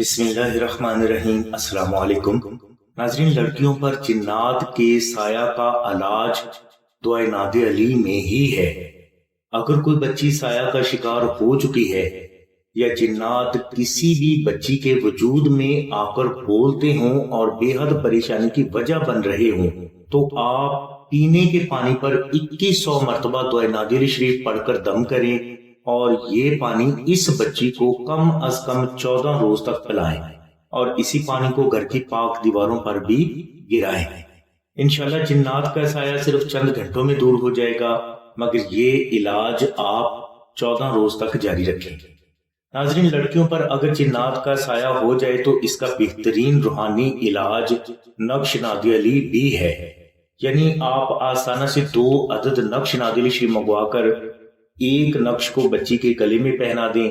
بسم اللہ الرحمن الرحیم۔ السلام علیکم ناظرین، لڑکیوں پر جنات کے سایہ کا علاج دعائے ناد علی میں ہی ہے۔ اگر کوئی بچی سایہ کا شکار ہو چکی ہے یا جنات کسی بھی بچی کے وجود میں آ کر بولتے ہوں اور بے حد پریشانی کی وجہ بن رہے ہوں تو آپ پینے کے پانی پر 2100 مرتبہ دعائے ناد علی شریف پڑھ کر دم کریں اور یہ پانی اس بچی کو کم از کم 14 روز تک پلائیں اور اسی پانی کو گھر کی پاک دیواروں پر بھی گرائیں۔ انشاءاللہ جنات کا سایہ صرف چند گھنٹوں میں دور ہو جائے گا، مگر یہ علاج آپ 14 روز تک جاری رکھیں۔ ناظرین، لڑکیوں پر اگر جنات کا سایہ ہو جائے تو اس کا بہترین روحانی علاج نقش ناد علی بھی ہے، یعنی آپ آستانہ سے 2 عدد نقش ناد علی شریف منگوا کر ایک نقش کو بچی کے گلے میں پہنا دیں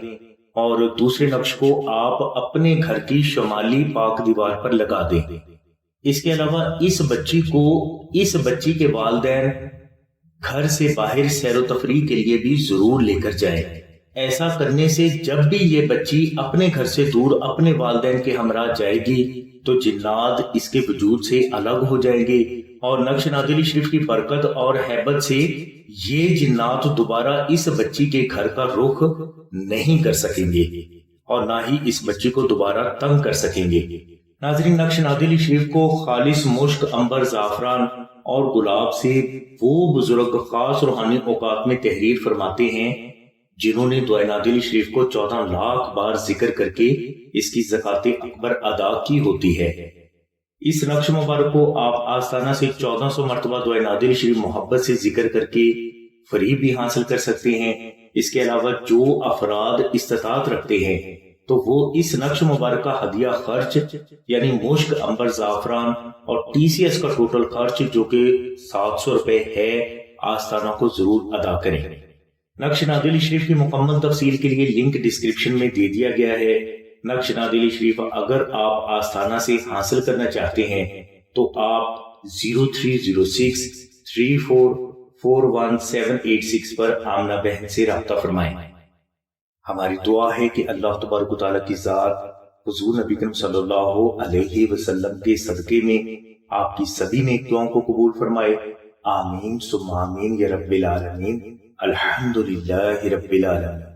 اور دوسرے نقش کو آپ اپنے گھر کی شمالی پاک دیوار پر لگا دیں۔ اس کے علاوہ اس بچی کے والدین گھر سے باہر سیر و تفریح کے لیے بھی ضرور لے کر جائیں۔ ایسا کرنے سے جب بھی یہ بچی اپنے گھر سے دور اپنے والدین کے ہمراہ جائے گی تو جنات اس کے وجود سے الگ ہو جائیں گے اور نقش ناد علی شریف کی برکت اور ہیبت سے یہ جنات دوبارہ اس بچی کے گھر کا رخ نہیں کر سکیں گے اور نہ ہی اس بچی کو دوبارہ تنگ کر سکیں گے۔ ناظرین، نقش ناد علی شریف کو خالص مشک، عنبر، زعفران اور گلاب سے وہ بزرگ خاص روحانی اوقات میں تحریر فرماتے ہیں جنہوں نے دعائے ناد علی شریف کو 14 لاکھ بار ذکر کر کے اس کی زکوٰۃ اکبر ادا کی ہوتی ہے۔ اس نقش مبارک کو آپ آستانہ سے 1400 مرتبہ دعائے ناد علی شریف محبت سے ذکر کر کے فری بھی حاصل کر سکتے ہیں۔ اس کے علاوہ جو افراد استطاعت رکھتے ہیں تو وہ اس نقش مبارک کا ہدیہ خرچ یعنی مشک، عنبر، زعفران اور TCS کا ٹوٹل خرچ جو کہ 700 روپے ہے آستانہ کو ضرور ادا کریں۔ نقش ناد علی شریف کی مکمل تفصیل کے لیے لنک ڈسکرپشن میں دے دیا گیا ہے۔ نقش ناد علی شریف اگر آپ آستانہ سے حاصل کرنا چاہتے ہیں تو آپ 0306 3441 پر آمنہ بہن سے رابطہ فرمائیں۔ ہماری دعا ہے کہ اللہ تبارک و تعالیٰ کی ذات حضور نبی کریم صلی اللہ علیہ وسلم کے صدقے میں آپ کی سبھی نیک دعاؤں کو قبول فرمائے۔ آمین ثم آمین یا رب العالمین۔ الحمدللہ رب العالمین۔